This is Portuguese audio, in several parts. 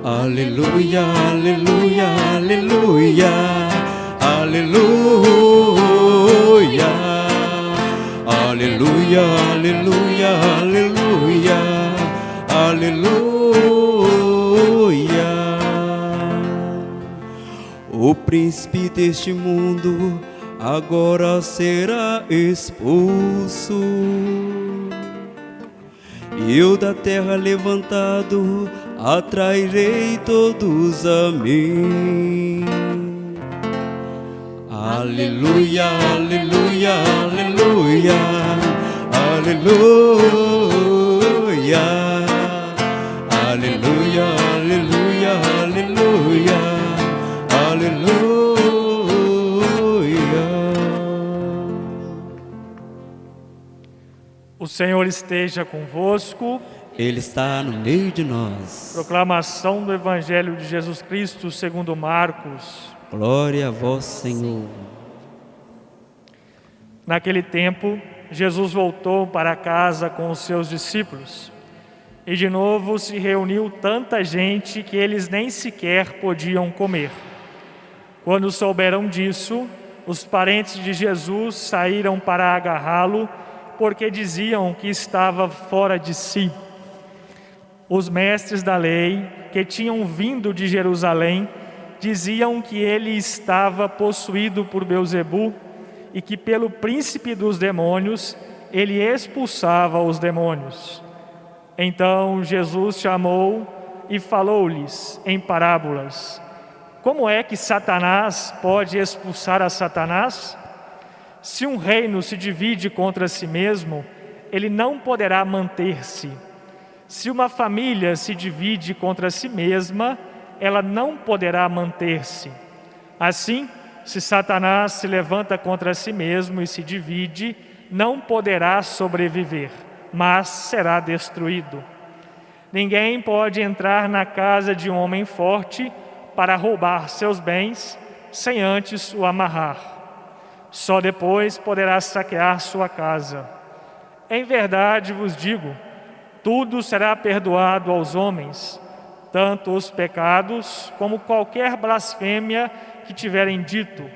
Aleluia, aleluia, aleluia, aleluia, aleluia, aleluia, aleluia, aleluia. O príncipe deste mundo agora será expulso, e eu da terra levantado atrairei todos a mim. Aleluia, aleluia, aleluia, aleluia, aleluia, aleluia, aleluia, aleluia. O Senhor esteja convosco. Ele está no meio de nós. Proclamação do Evangelho de Jesus Cristo segundo Marcos. Glória a vós, Senhor. Naquele tempo, Jesus voltou para casa com os seus discípulos. E de novo se reuniu tanta gente que eles nem sequer podiam comer. Quando souberam disso, os parentes de Jesus saíram para agarrá-lo, porque diziam que estava fora de si. Os mestres da lei, que tinham vindo de Jerusalém, diziam que ele estava possuído por Belzebu e que pelo príncipe dos demônios ele expulsava os demônios. Então Jesus chamou e falou-lhes em parábolas: como é que Satanás pode expulsar a Satanás? Se um reino se divide contra si mesmo, ele não poderá manter-se. Se uma família se divide contra si mesma, ela não poderá manter-se. Assim, se Satanás se levanta contra si mesmo e se divide, não poderá sobreviver, mas será destruído. Ninguém pode entrar na casa de um homem forte para roubar seus bens, sem antes o amarrar. Só depois poderá saquear sua casa. Em verdade vos digo, tudo será perdoado aos homens, tanto os pecados como qualquer blasfêmia que tiverem dito.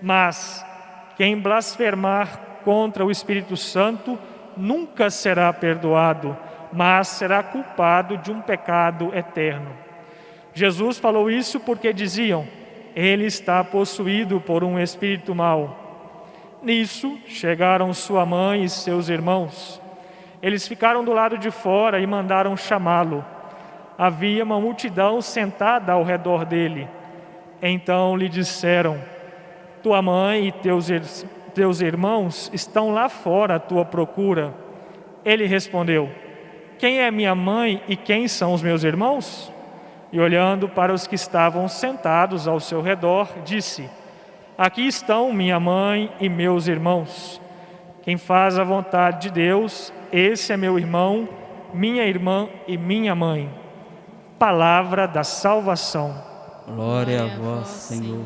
Mas quem blasfemar contra o Espírito Santo nunca será perdoado, mas será culpado de um pecado eterno. Jesus falou isso porque diziam: ele está possuído por um espírito mau. Nisso chegaram sua mãe e seus irmãos. Eles ficaram do lado de fora e mandaram chamá-lo. Havia uma multidão sentada ao redor dele. Então lhe disseram: tua mãe e teus irmãos estão lá fora à tua procura. Ele respondeu: quem é minha mãe e quem são os meus irmãos? E olhando para os que estavam sentados ao seu redor, disse: aqui estão minha mãe e meus irmãos. Quem faz a vontade de Deus, esse é meu irmão, minha irmã e minha mãe. Palavra da salvação. Glória a vós, Senhor.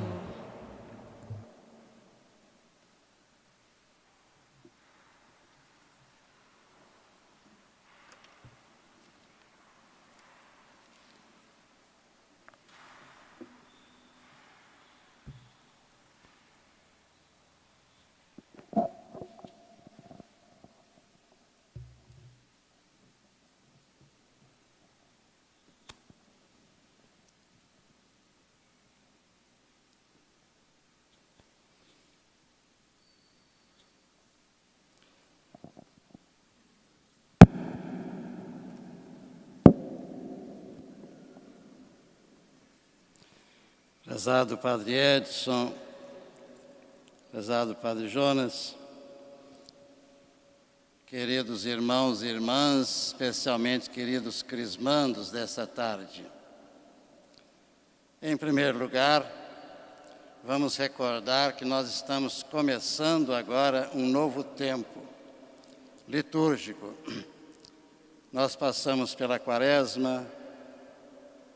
Prezado Padre Edson, prezado Padre Jonas, queridos irmãos e irmãs, especialmente queridos crismandos dessa tarde. Em primeiro lugar, vamos recordar que nós estamos começando agora um novo tempo litúrgico. Nós passamos pela Quaresma,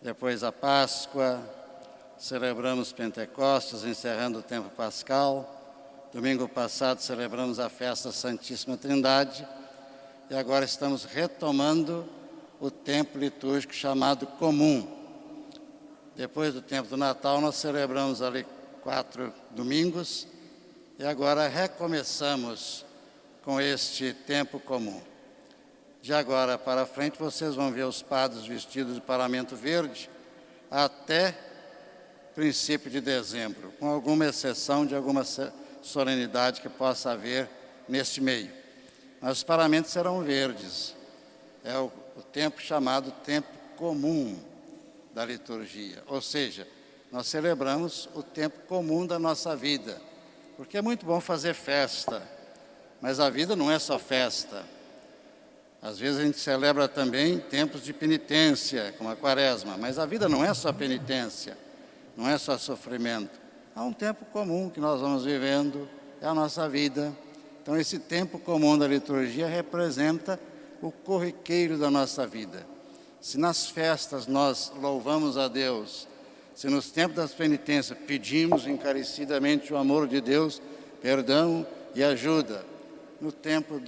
depois a Páscoa, celebramos Pentecostes, encerrando o tempo pascal. Domingo passado celebramos a festa Santíssima Trindade e agora estamos retomando o tempo litúrgico chamado comum. Depois do tempo do Natal, nós celebramos ali 4 domingos e agora recomeçamos com este tempo comum. De agora para frente, vocês vão ver os padres vestidos de paramento verde até princípio de dezembro, com alguma exceção de alguma solenidade que possa haver neste meio. Mas os paramentos serão verdes. É o tempo chamado tempo comum da liturgia. Ou seja, nós celebramos o tempo comum da nossa vida. Porque é muito bom fazer festa, mas a vida não é só festa. Às vezes a gente celebra também tempos de penitência, como a Quaresma, mas a vida não é só penitência, não é só sofrimento. Há um tempo comum que nós vamos vivendo, é a nossa vida. Então esse tempo comum da liturgia representa o corriqueiro da nossa vida. Se nas festas nós louvamos a Deus, se nos tempos das penitências pedimos encarecidamente o amor de Deus, perdão e ajuda, no tempo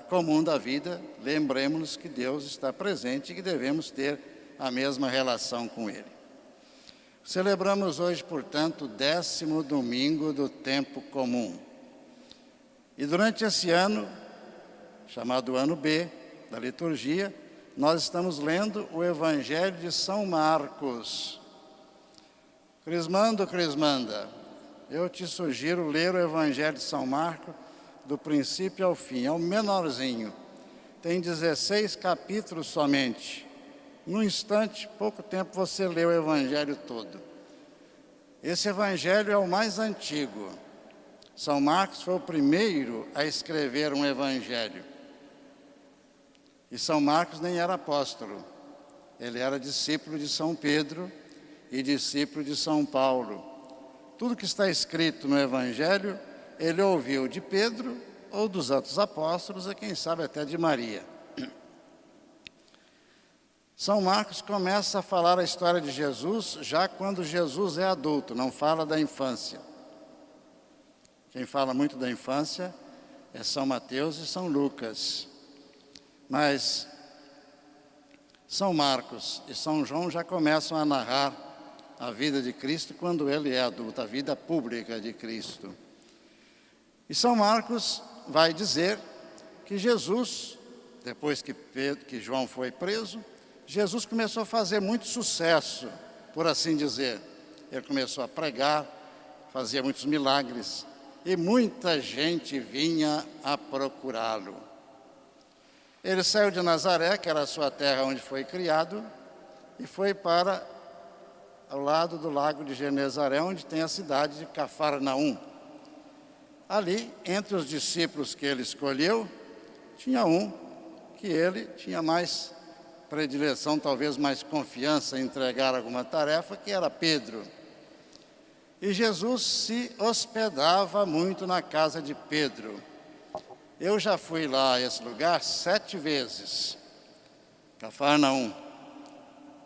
comum da vida, lembremos-nos que Deus está presente e que devemos ter a mesma relação com Ele. Celebramos hoje, portanto, o 10º domingo do tempo comum. E durante esse ano, chamado ano B da liturgia, nós estamos lendo o Evangelho de São Marcos. Crismando, Crismanda, eu te sugiro ler o Evangelho de São Marcos do princípio ao fim. É o menorzinho, tem 16 capítulos somente. Num instante, pouco tempo, você lê o Evangelho todo. Esse Evangelho é o mais antigo. São Marcos foi o primeiro a escrever um Evangelho. E São Marcos nem era apóstolo. Ele era discípulo de São Pedro e discípulo de São Paulo. Tudo que está escrito no Evangelho, ele ouviu de Pedro ou dos outros apóstolos, e quem sabe até de Maria. São Marcos começa a falar a história de Jesus já quando Jesus é adulto, não fala da infância. Quem fala muito da infância é São Mateus e São Lucas. Mas São Marcos e São João já começam a narrar a vida de Cristo quando ele é adulto, a vida pública de Cristo. E São Marcos vai dizer que Jesus, depois que João foi preso, Jesus começou a fazer muito sucesso, por assim dizer. Ele começou a pregar, fazia muitos milagres, e muita gente vinha a procurá-lo. Ele saiu de Nazaré, que era a sua terra onde foi criado, e foi para ao lado do lago de Genezaré, onde tem a cidade de Cafarnaum. Ali, entre os discípulos que ele escolheu, tinha um que ele tinha mais predileção, talvez mais confiança em entregar alguma tarefa, que era Pedro. E Jesus se hospedava muito na casa de Pedro. Eu já fui lá a esse lugar 7 vezes, Cafarnaum.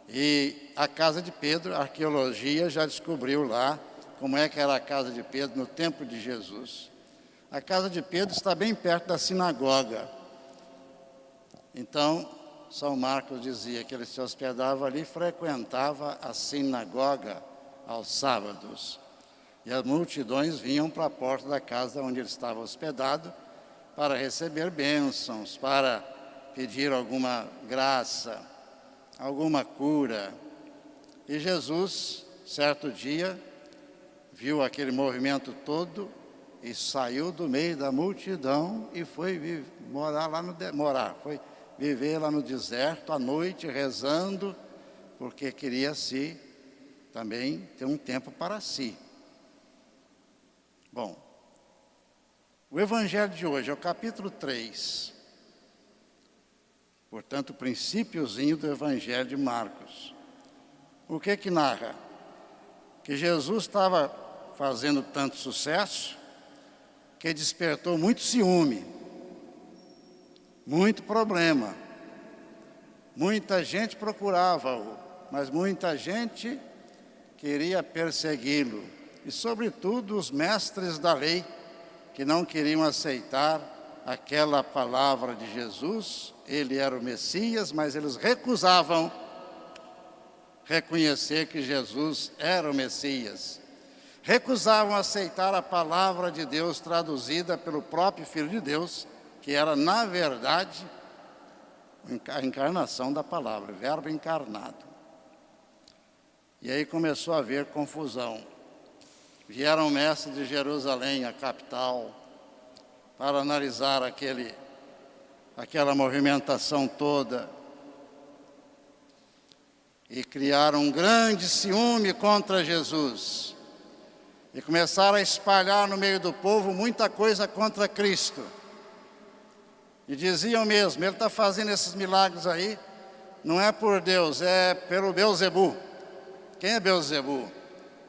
E a casa de Pedro, a arqueologia já descobriu lá como é que era a casa de Pedro no tempo de Jesus. A casa de Pedro está bem perto da sinagoga. Então, São Marcos dizia que ele se hospedava ali e frequentava a sinagoga aos sábados. E as multidões vinham para a porta da casa onde ele estava hospedado para receber bênçãos, para pedir alguma graça, alguma cura. E Jesus, certo dia, viu aquele movimento todo e saiu do meio da multidão e foi foi viver lá no deserto à noite rezando, porque queria também ter um tempo para si. Bom, o Evangelho de hoje é o capítulo 3. Portanto, o princípiozinho do Evangelho de Marcos. O que narra? Que Jesus estava fazendo tanto sucesso que despertou muito ciúme, muito problema. Muita gente procurava-o, mas muita gente queria persegui-lo. E, sobretudo, os mestres da lei, que não queriam aceitar aquela palavra de Jesus. Ele era o Messias, mas eles recusavam reconhecer que Jesus era o Messias. Recusavam aceitar a palavra de Deus traduzida pelo próprio Filho de Deus, que era, na verdade, a encarnação da palavra, o verbo encarnado. E aí começou a haver confusão. Vieram mestres de Jerusalém, a capital, para analisar aquela movimentação toda. E criaram um grande ciúme contra Jesus. E começaram a espalhar no meio do povo muita coisa contra Cristo. E diziam mesmo, ele está fazendo esses milagres aí, não é por Deus, é pelo Beelzebu. Quem é Beelzebu?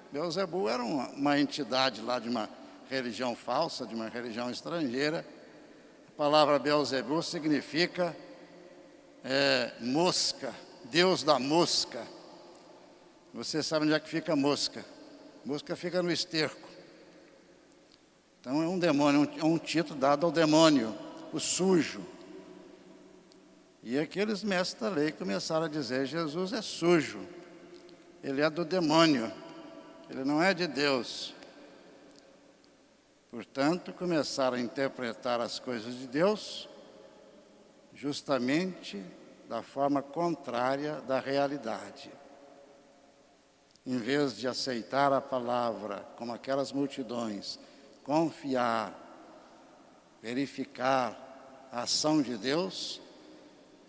Beelzebu era uma entidade lá de uma religião falsa, de uma religião estrangeira. A palavra Beelzebu significa mosca, Deus da mosca. Você sabe onde é que fica a mosca? A mosca fica no esterco. Então é um demônio, é um título dado ao demônio, o sujo. E aqueles mestres da lei começaram a dizer, Jesus é sujo, ele é do demônio, ele não é de Deus. Portanto, começaram a interpretar as coisas de Deus justamente da forma contrária da realidade. Em vez de aceitar a palavra, como aquelas multidões, confiar, verificar a ação de Deus,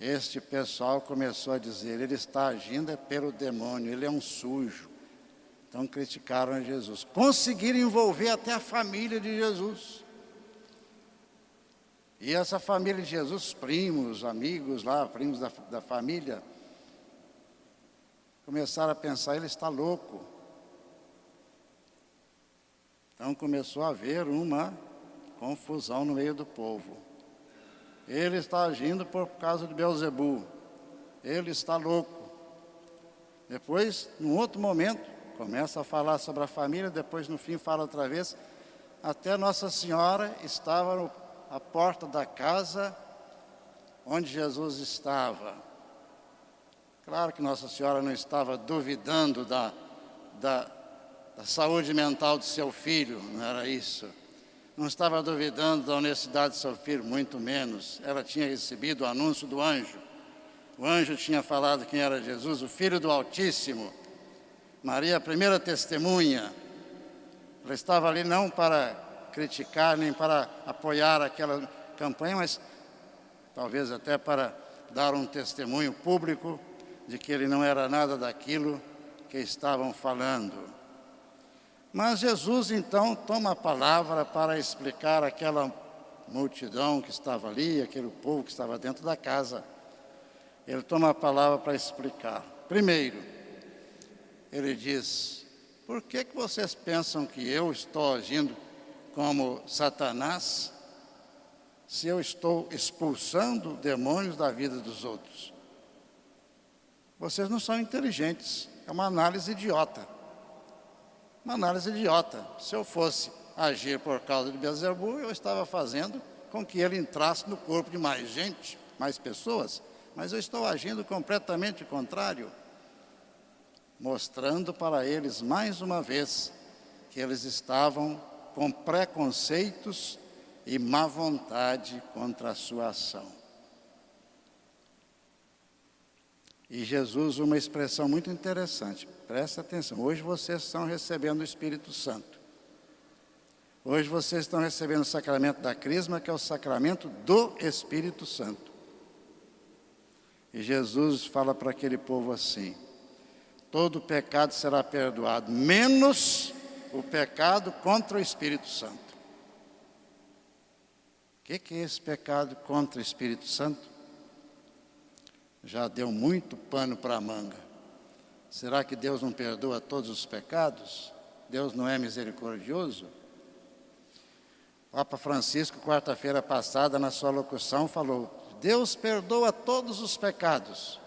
este pessoal começou a dizer, ele está agindo pelo demônio, ele é um sujo. Então criticaram a Jesus. Conseguiram envolver até a família de Jesus. E essa família de Jesus, primos, amigos lá, primos da família, começaram a pensar, ele está louco. Então começou a haver uma confusão no meio do povo. Ele está agindo por causa de Beelzebu. Ele está louco. Depois, num outro momento, começa a falar sobre a família, depois no fim fala outra vez. Até Nossa Senhora estava à porta da casa onde Jesus estava. Claro que Nossa Senhora não estava duvidando da saúde mental do seu filho, não era isso. Não estava duvidando da honestidade do seu filho, muito menos. Ela tinha recebido o anúncio do anjo. O anjo tinha falado quem era Jesus, o Filho do Altíssimo. Maria, a primeira testemunha. Ela estava ali não para criticar, nem para apoiar aquela campanha, mas talvez até para dar um testemunho público de que ele não era nada daquilo que estavam falando. Mas Jesus, então, toma a palavra para explicar àquela multidão que estava ali, aquele povo que estava dentro da casa. Ele toma a palavra para explicar. Primeiro, ele diz, por que vocês pensam que eu estou agindo como Satanás, se eu estou expulsando demônios da vida dos outros? Vocês não são inteligentes, é uma análise idiota. Uma análise idiota. Se eu fosse agir por causa de Beelzebu, eu estava fazendo com que ele entrasse no corpo de mais gente, mais pessoas, mas eu estou agindo completamente contrário, mostrando para eles mais uma vez que eles estavam com preconceitos e má vontade contra a sua ação. E Jesus usa uma expressão muito interessante, presta atenção, hoje vocês estão recebendo o Espírito Santo. Hoje vocês estão recebendo o sacramento da Crisma, que é o sacramento do Espírito Santo. E Jesus fala para aquele povo assim, todo pecado será perdoado, menos o pecado contra o Espírito Santo. O que é esse pecado contra o Espírito Santo? Já deu muito pano para a manga. Será que Deus não perdoa todos os pecados? Deus não é misericordioso? O Papa Francisco, quarta-feira passada, na sua locução, falou, Deus perdoa todos os pecados.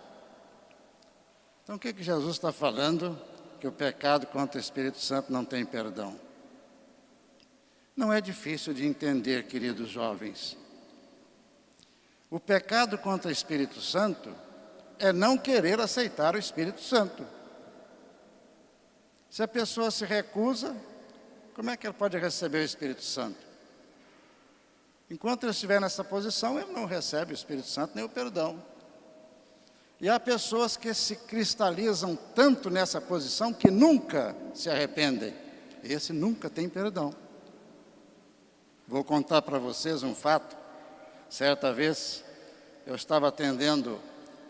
Então o que Jesus está falando? Que o pecado contra o Espírito Santo não tem perdão. Não é difícil de entender, queridos jovens. O pecado contra o Espírito Santo é não querer aceitar o Espírito Santo. Se a pessoa se recusa, como é que ele pode receber o Espírito Santo? Enquanto ele estiver nessa posição, ele não recebe o Espírito Santo nem o perdão. E há pessoas que se cristalizam tanto nessa posição que nunca se arrependem. Esse nunca tem perdão. Vou contar para vocês um fato. Certa vez, eu estava atendendo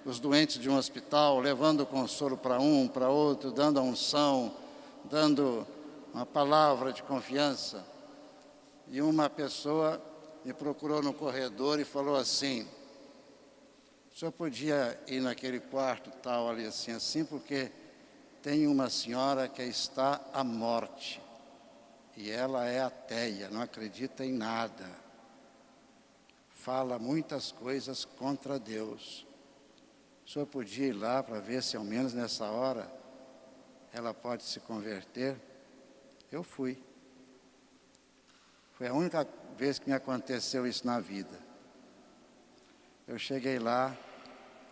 os doentes de um hospital, levando consolo para um, para outro, dando a unção, dando uma palavra de confiança. E uma pessoa me procurou no corredor e falou assim: o senhor podia ir naquele quarto tal ali assim, porque tem uma senhora que está à morte. E ela é ateia, não acredita em nada. Fala muitas coisas contra Deus. O senhor podia ir lá para ver se ao menos nessa hora ela pode se converter? Eu fui. Foi a única vez que me aconteceu isso na vida. Eu cheguei lá,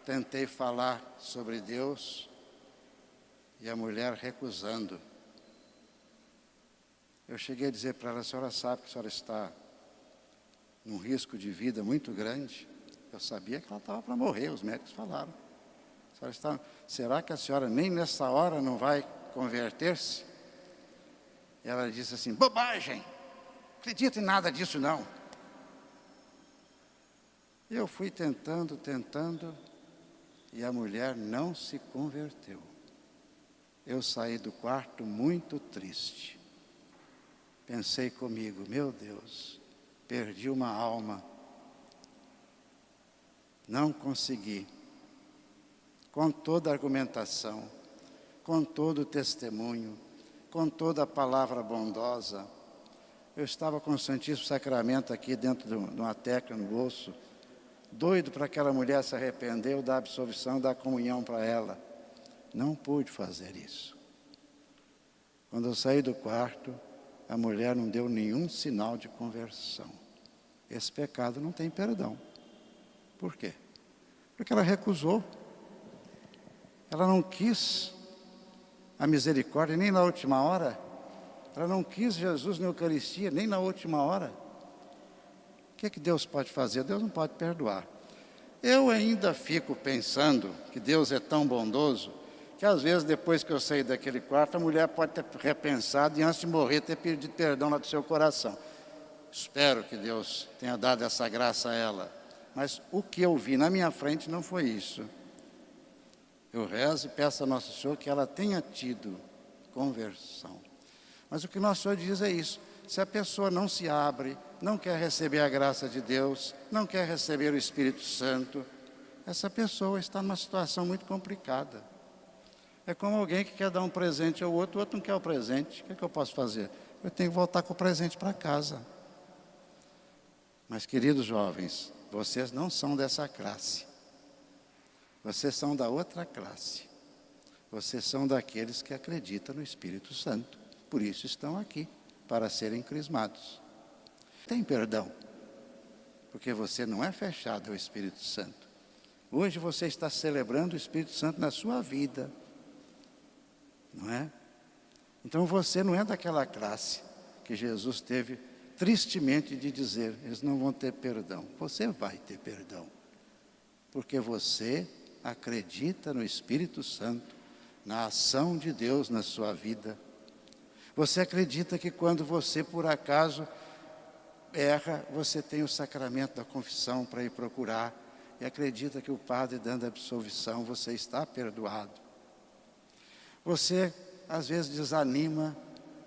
tentei falar sobre Deus e a mulher recusando. Eu cheguei a dizer para ela: a senhora sabe que a senhora está num risco de vida muito grande? Eu sabia que ela estava para morrer, os médicos falaram. Será que a senhora nem nessa hora não vai converter-se? E ela disse assim: bobagem, não acredito em nada disso não. Eu fui tentando, e a mulher não se converteu. Eu saí do quarto muito triste. Pensei comigo: meu Deus, perdi uma alma. Não consegui. Com toda a argumentação, com todo o testemunho, com toda a palavra bondosa. Eu estava com o Santíssimo Sacramento aqui dentro de uma tecla no bolso, doido para aquela mulher se arrepender, dar absolvição, dar comunhão para ela. Não pude fazer isso. Quando eu saí do quarto, a mulher não deu nenhum sinal de conversão. Esse pecado não tem perdão. Por quê? Porque ela recusou. Ela não quis a misericórdia nem na última hora. Ela não quis Jesus na Eucaristia nem na última hora. O que Deus pode fazer? Deus não pode perdoar. Eu ainda fico pensando que Deus é tão bondoso que às vezes depois que eu saí daquele quarto, a mulher pode ter repensado e antes de morrer ter pedido perdão lá do seu coração. Espero que Deus tenha dado essa graça a ela. Mas o que eu vi na minha frente não foi isso. Eu rezo e peço a Nosso Senhor que ela tenha tido conversão. Mas o que Nosso Senhor diz é isso: se a pessoa não se abre, não quer receber a graça de Deus, não quer receber o Espírito Santo, essa pessoa está numa situação muito complicada. É como alguém que quer dar um presente ao outro, o outro não quer o presente. O que eu posso fazer? Eu tenho que voltar com o presente para casa. Mas, queridos jovens, vocês não são dessa classe. Vocês são da outra classe. Vocês são daqueles que acreditam no Espírito Santo. Por isso estão aqui, para serem crismados. Tem perdão, porque você não é fechado ao Espírito Santo. Hoje você está celebrando o Espírito Santo na sua vida, não é? Então você não é daquela classe que Jesus teve tristemente de dizer: eles não vão ter perdão. Você vai ter perdão, porque você acredita no Espírito Santo, na ação de Deus na sua vida. Você acredita que quando você por acaso erra, você tem o sacramento da confissão para ir procurar, e acredita que o padre dando a absolvição, você está perdoado. Você às vezes desanima,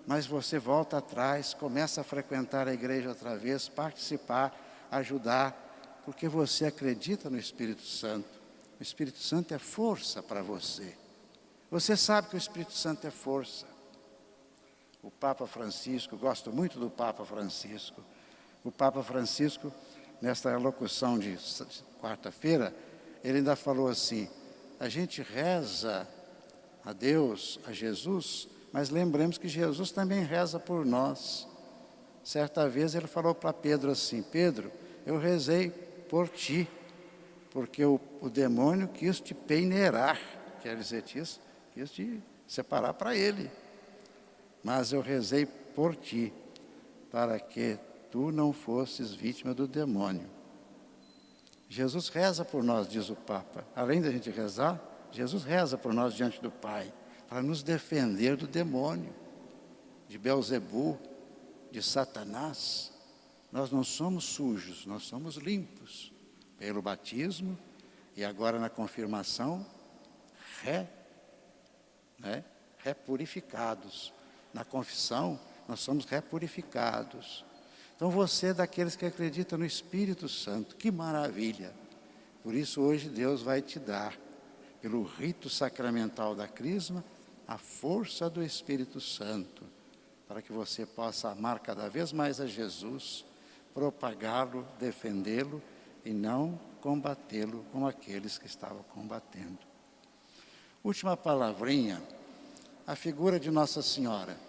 mas você volta atrás, começa a frequentar a igreja outra vez, participar, ajudar, porque você acredita no Espírito Santo. O Espírito Santo é força para você. Você sabe que o Espírito Santo é força. O Papa Francisco, gosto muito do Papa Francisco. O Papa Francisco, nesta locução de quarta-feira, ele ainda falou assim: a gente reza a Deus, a Jesus, mas lembremos que Jesus também reza por nós. Certa vez ele falou para Pedro assim: Pedro, eu rezei por ti, porque o demônio quis te peneirar, quer dizer, quis te separar para ele. mas eu rezei por ti, para que tu não fosses vítima do demônio. Jesus reza por nós, diz o Papa. Além da gente rezar, Jesus reza por nós diante do Pai, para nos defender do demônio, de Belzebu, de Satanás. Nós não somos sujos, nós somos limpos. Pelo batismo e agora na confirmação, repurificados. Na confissão, nós somos repurificados. Então você é daqueles que acreditam no Espírito Santo. Que maravilha! Por isso hoje Deus vai te dar, pelo rito sacramental da Crisma, a força do Espírito Santo, para que você possa amar cada vez mais a Jesus, propagá-lo, defendê-lo e não combatê-lo como aqueles que estavam combatendo. Última palavrinha, a figura de Nossa Senhora.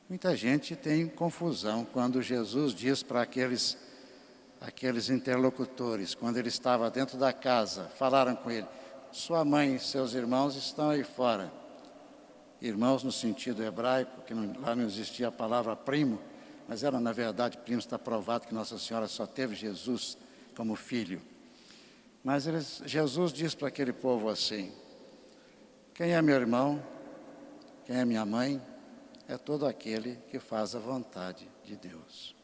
Muita gente tem confusão quando Jesus diz para aqueles interlocutores, quando ele estava dentro da casa, falaram com ele: sua mãe e seus irmãos estão aí fora. Irmãos no sentido hebraico, que lá não existia a palavra primo, mas era, na verdade, primo. Está provado que Nossa Senhora só teve Jesus como filho. Mas Jesus diz para aquele povo assim: quem é meu irmão, quem é minha mãe, é todo aquele que faz a vontade de Deus.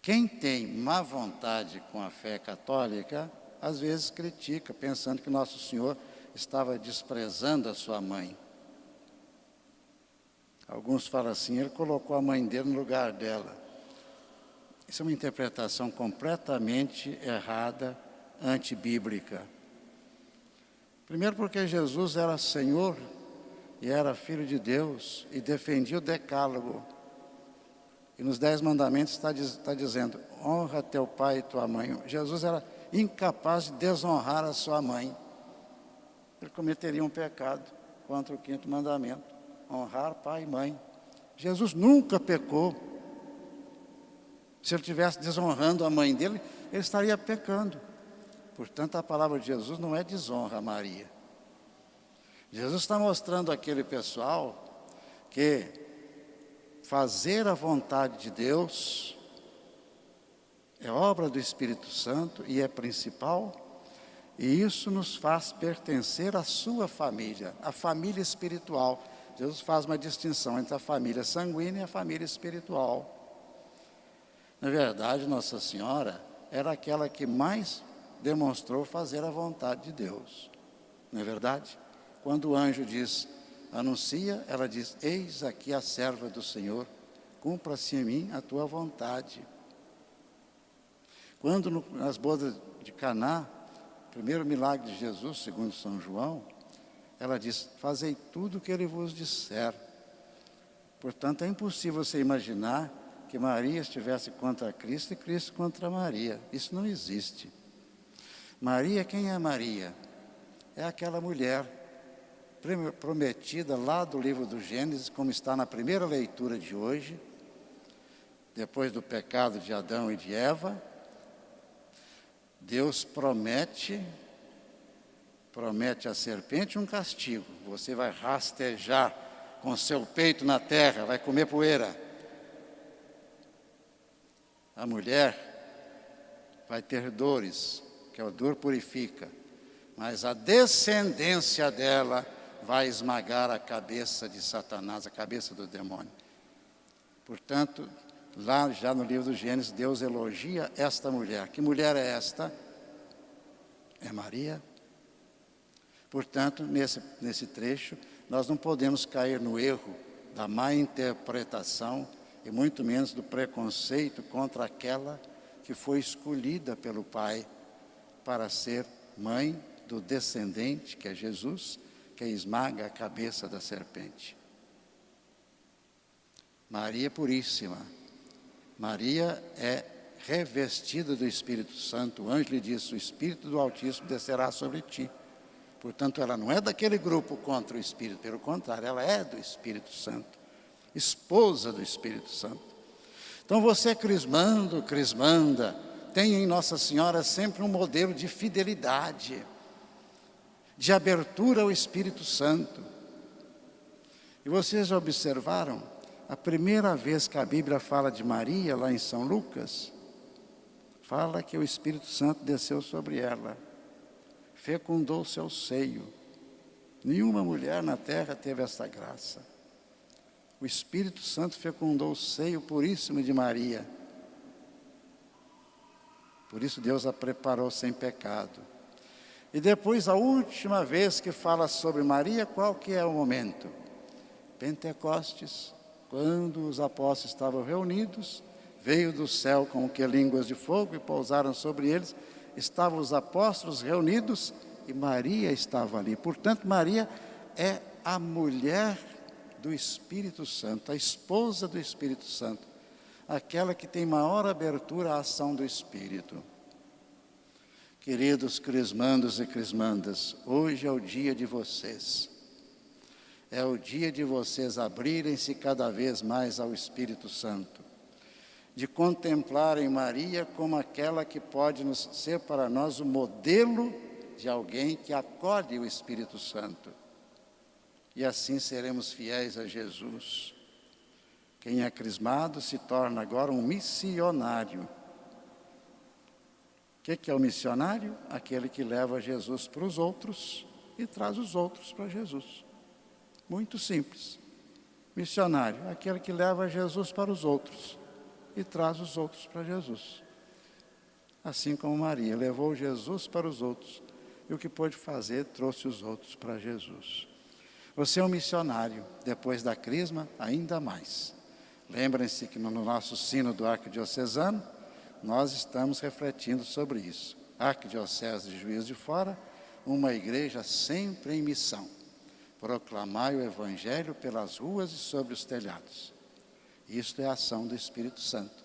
Quem tem má vontade com a fé católica, às vezes critica, pensando que Nosso Senhor estava desprezando a sua mãe. Alguns falam assim: ele colocou a mãe dele no lugar dela. Isso é uma interpretação completamente errada, antibíblica. Primeiro porque Jesus era Senhor e era Filho de Deus e defendia o decálogo. E nos 10 mandamentos está dizendo: honra teu pai e tua mãe. Jesus era incapaz de desonrar a sua mãe. Ele cometeria um pecado contra o 5º mandamento: honrar pai e mãe. Jesus nunca pecou. Se ele estivesse desonrando a mãe dele, ele estaria pecando. Portanto, a palavra de Jesus não é desonra a Maria. Jesus está mostrando àquele pessoal que fazer a vontade de Deus é obra do Espírito Santo e é principal, e isso nos faz pertencer à sua família, a família espiritual. Jesus faz uma distinção entre a família sanguínea e a família espiritual. Na verdade, Nossa Senhora era aquela que mais demonstrou fazer a vontade de Deus. Não é verdade? Quando o anjo diz, anuncia, ela diz: eis aqui a serva do Senhor, cumpra-se em mim a tua vontade. Quando nas bodas de Caná, primeiro milagre de Jesus, segundo São João, ela diz: fazei tudo o que ele vos disser. Portanto, é impossível você imaginar que Maria estivesse contra Cristo e Cristo contra Maria. Isso não existe. Maria, quem é Maria? É aquela mulher prometida lá do livro do Gênesis, como está na primeira leitura de hoje, depois do pecado de Adão e de Eva. Deus promete à serpente um castigo: você vai rastejar com seu peito na terra, vai comer poeira. A mulher vai ter dores, que a dor purifica, mas a descendência dela vai esmagar a cabeça de Satanás, a cabeça do demônio. Portanto, lá já no livro do Gênesis, Deus elogia esta mulher. Que mulher é esta? É Maria. Portanto, nesse trecho, nós não podemos cair no erro da má interpretação e muito menos do preconceito contra aquela que foi escolhida pelo Pai para ser mãe do descendente, que é Jesus, que esmaga a cabeça da serpente. Maria Puríssima. Maria é revestida do Espírito Santo. O anjo lhe disse: o Espírito do Altíssimo descerá sobre ti. Portanto, ela não é daquele grupo contra o Espírito, pelo contrário, ela é do Espírito Santo, esposa do Espírito Santo. Então você, crismando, crismanda, tem em Nossa Senhora sempre um modelo de fidelidade, de abertura ao Espírito Santo. E vocês já observaram, a primeira vez que a Bíblia fala de Maria, lá em São Lucas, fala que o Espírito Santo desceu sobre ela, fecundou seu seio. Nenhuma mulher na terra teve essa graça. O Espírito Santo fecundou o seio puríssimo de Maria. Por isso Deus a preparou sem pecado. E depois, a última vez que fala sobre Maria, qual que é o momento? Pentecostes, quando os apóstolos estavam reunidos, veio do céu como que línguas de fogo e pousaram sobre eles. Estavam os apóstolos reunidos e Maria estava ali. Portanto, Maria é a mulher do Espírito Santo, a esposa do Espírito Santo, aquela que tem maior abertura à ação do Espírito. Queridos crismandos e crismandas, hoje é o dia de vocês. É o dia de vocês abrirem-se cada vez mais ao Espírito Santo, de contemplarem Maria como aquela que pode ser para nós o modelo de alguém que acolhe o Espírito Santo. E assim seremos fiéis a Jesus. Quem é crismado se torna agora um missionário. O que é o missionário? Aquele que leva Jesus para os outros e traz os outros para Jesus. Muito simples. Missionário, aquele que leva Jesus para os outros e traz os outros para Jesus. Assim como Maria levou Jesus para os outros e o que pôde fazer, trouxe os outros para Jesus. Você é um missionário, depois da crisma, ainda mais. Lembrem-se que no nosso sínodo arquidiocesano, nós estamos refletindo sobre isso. Arquidiocese de Juiz de Fora, uma igreja sempre em missão. Proclamai o Evangelho pelas ruas e sobre os telhados. Isto é a ação do Espírito Santo.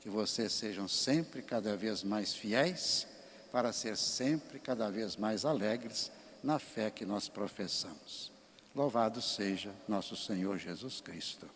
Que vocês sejam sempre cada vez mais fiéis, para ser sempre cada vez mais alegres na fé que nós professamos. Louvado seja nosso Senhor Jesus Cristo.